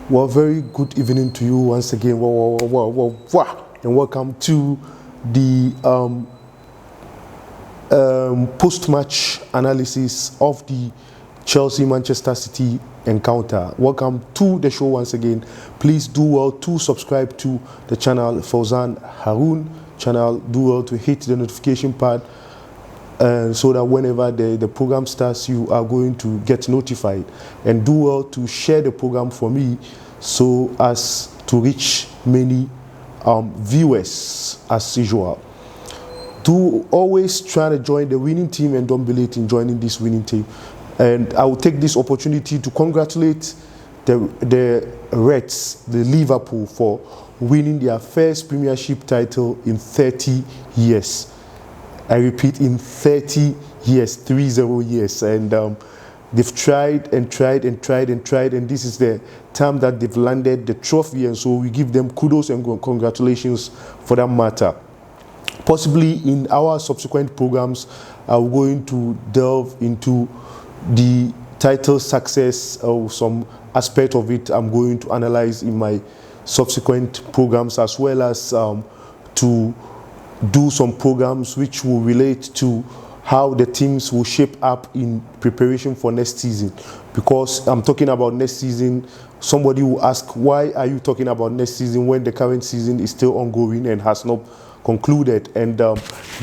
Well, very good evening to you once again. And welcome to the post-match analysis of the Chelsea-Manchester City encounter. Welcome to the show once again. Please do well to subscribe to the channel Fauzan Haroon channel. Do well to hit the notification pad so that whenever the program starts, you are going to get notified. And do well to share the program for me so as to reach many viewers as usual. Do always try to join the winning team and don't be late in joining this winning team. And I will take this opportunity to congratulate the Reds, the Liverpool, for winning their first Premiership title in 30 years. I repeat, in 30 years, 30 years. And they've tried and tried and tried and tried, and this is the time that they've landed the trophy. And so we give them kudos and congratulations for that matter. Possibly in our subsequent programs, I'm going to delve into the title success or some aspect of it. I'm going to analyze in my subsequent programs, as well as to do some programs which will relate to how the teams will shape up in preparation for next season. Because I'm talking about next season, somebody will ask, why are you talking about next season when the current season is still ongoing and has not concluded? And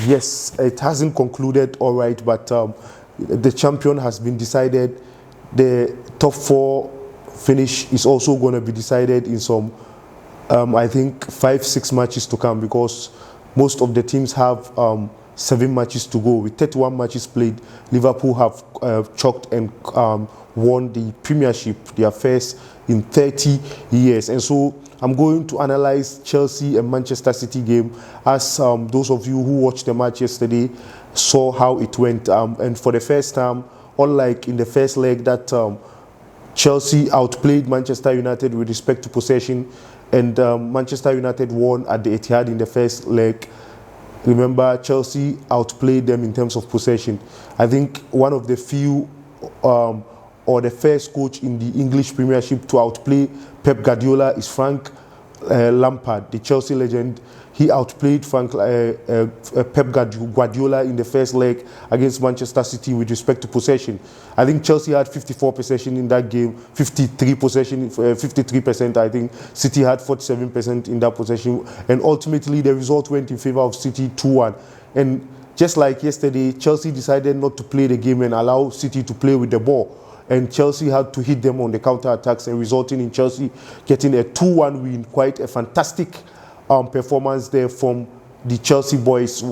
yes, it hasn't concluded, all right, but the champion has been decided. The top four finish is also going to be decided in some, I think, 5-6 matches to come, because most of the teams have 7 matches to go. With 31 matches played, Liverpool have chalked and won the Premiership, their first in 30 years. And so I'm going to analyze Chelsea and Manchester City game, as those of you who watched the match yesterday saw how it went. And for the first time, unlike in the first leg that Chelsea outplayed Manchester United with respect to possession, and Manchester United won at the Etihad in the first leg. Remember, Chelsea outplayed them in terms of possession. I think one of the few or the first coach in the English Premiership to outplay Pep Guardiola is Frank Lampard, the Chelsea legend. He outplayed Pep Guardiola in the first leg against Manchester City with respect to possession. I think Chelsea had 54 possession in that game, 53%, I think. City had 47% in that possession. And ultimately, the result went in favor of City 2-1. And just like yesterday, Chelsea decided not to play the game and allow City to play with the ball. And Chelsea had to hit them on the counter-attacks, and resulting in Chelsea getting a 2-1 win. Quite a fantastic performance there from the Chelsea boys.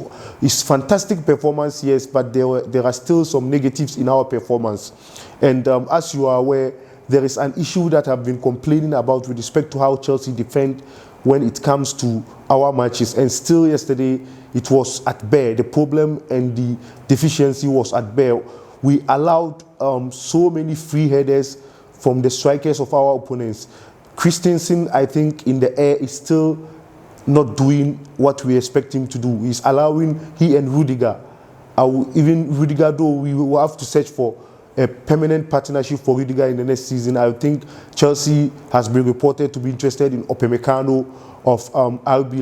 It's fantastic performance, yes, but there are still some negatives in our performance. And as you are aware, there is an issue that I've been complaining about with respect to how Chelsea defend when it comes to our matches. And still yesterday, it was at bare. The problem and the deficiency was at bare. We allowed so many free headers from the strikers of our opponents. Christensen, I think, in the air is still not doing what we expect him to do. He's allowing he and Rudiger. Even Rudiger, though, we will have to search for a permanent partnership for Rudiger in the next season. I think Chelsea has been reported to be interested in Upamecano of RB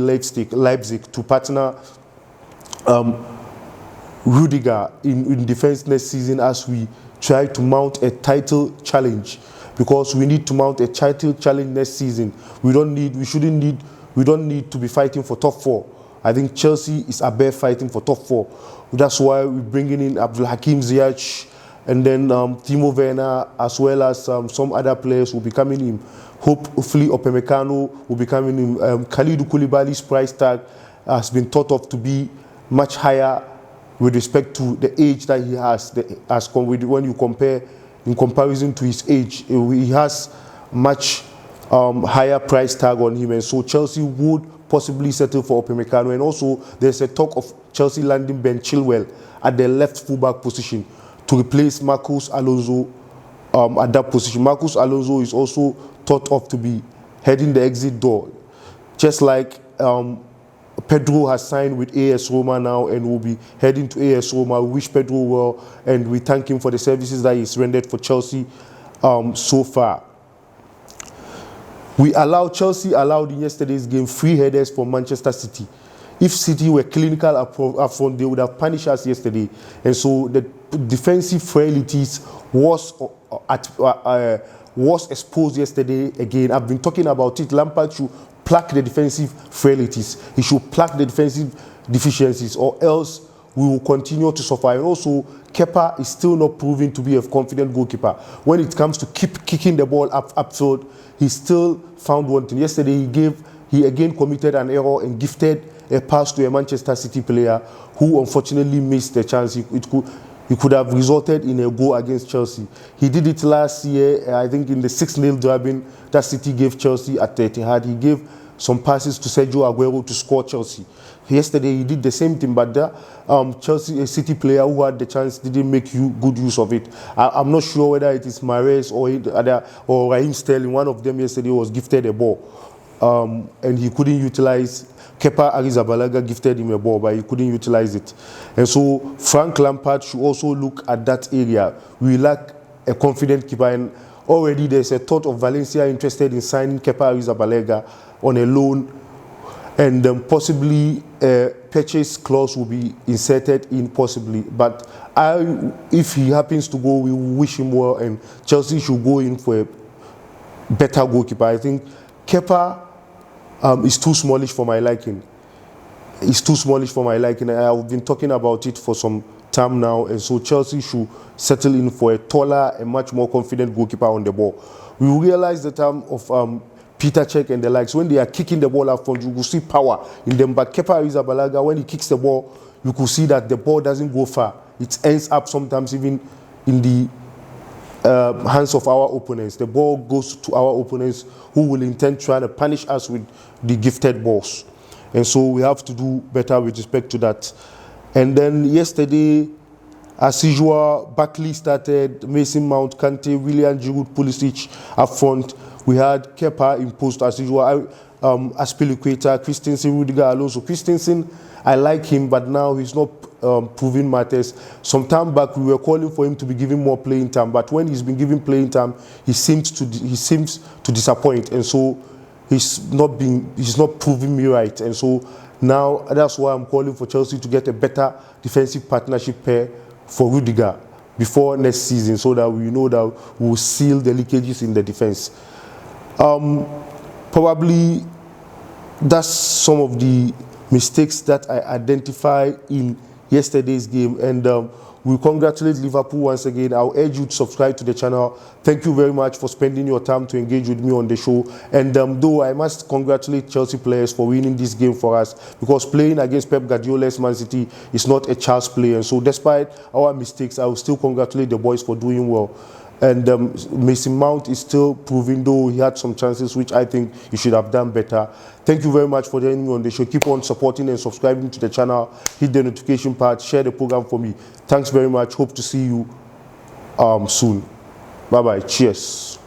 Leipzig to partner Rudiger in defense next season, as we try to mount a title challenge, because we need to mount a title challenge next season. We don't need to be fighting for top 4. I think Chelsea is above fighting for top 4. That's why we're bringing in Abdulhakim Ziyech, and then Timo Werner, as well as some other players will be coming in. Hopefully Upamecano will be coming in. Kalidou Koulibaly's price tag has been thought of to be much higher with respect to the age that he has. When you compare, in comparison to his age, he has much higher price tag on him, and so Chelsea would possibly settle for Upamecano. And also, there's a talk of Chelsea landing Ben Chilwell at the left fullback position to replace Marcos Alonso at that position. Marcos Alonso is also thought of to be heading the exit door, just like Pedro has signed with AS Roma now and will be heading to AS Roma. We wish Pedro well, and we thank him for the services that he's rendered for Chelsea so far. Chelsea allowed in yesterday's game 3 headers for Manchester City. If City were clinical up front, they would have punished us yesterday. And so the defensive frailties was exposed yesterday again. I've been talking about it. Lampard should plug the defensive frailties. He should plug the defensive deficiencies, or else we will continue to suffer. And also, Kepa is still not proving to be a confident goalkeeper. When it comes to keep kicking the ball upfield, he still found wanting. Yesterday, he again committed an error and gifted a pass to a Manchester City player who unfortunately missed the chance. It could have resulted in a goal against Chelsea. He did it last year, I think in the 6-0 drubbing that City gave Chelsea at Etihad. He gave some passes to Sergio Aguero to score Chelsea. Yesterday he did the same thing, but the a City player who had the chance didn't make good use of it. I'm not sure whether it is Mahrez or Raheem Sterling. One of them yesterday was gifted a ball, and he couldn't utilize. Kepa Arrizabalaga gifted him a ball, but he couldn't utilize it. And so Frank Lampard should also look at that area. We lack a confident keeper, and already there's a thought of Valencia interested in signing Kepa Arrizabalaga on a loan, and possibly a purchase clause will be inserted in, possibly. But if he happens to go, we wish him well, and Chelsea should go in for a better goalkeeper. I think Kepa is too smallish for my liking. It's too smallish for my liking. I've been talking about it for some time now, and so Chelsea should settle in for a taller and much more confident goalkeeper on the ball. We realize the time of Peter Cech and the likes. When they are kicking the ball up front, you will see power in them. But Kepa Arrizabalaga, when he kicks the ball, you could see that the ball doesn't go far. It ends up sometimes even in the hands of our opponents. The ball goes to our opponents, who will intend trying to punish us with the gifted balls. And so we have to do better with respect to that. And then yesterday, as usual, Barkley started, Mason Mount, Kante, Willian, Giroud, Pulisic up front. We had Kepa imposed as usual, Azpilicueta, Christensen, Rudiger, Alonso. Christensen, I like him, but now he's not proving matters. Some time back, we were calling for him to be given more playing time, but when he's been given playing time, he seems to disappoint, and so he's not proving me right. And so now that's why I'm calling for Chelsea to get a better defensive partnership pair for Rudiger before next season, so that we know that we'll seal the leakages in the defense. Probably that's some of the mistakes that I identify in yesterday's game, and we congratulate Liverpool once again. I'll urge you to subscribe to the channel. Thank you very much for spending your time to engage with me on the show. And though I must congratulate Chelsea players for winning this game for us, because playing against Pep Guardiola's Man City is not a child's play. And so despite our mistakes, I will still congratulate the boys for doing well. And Mason Mount is still proving, though he had some chances which I think he should have done better. Thank you very much for joining me on the show. Keep on supporting and subscribing to the channel. Hit the notification part. Share the program for me. Thanks very much. Hope to see you soon. Bye-bye. Cheers.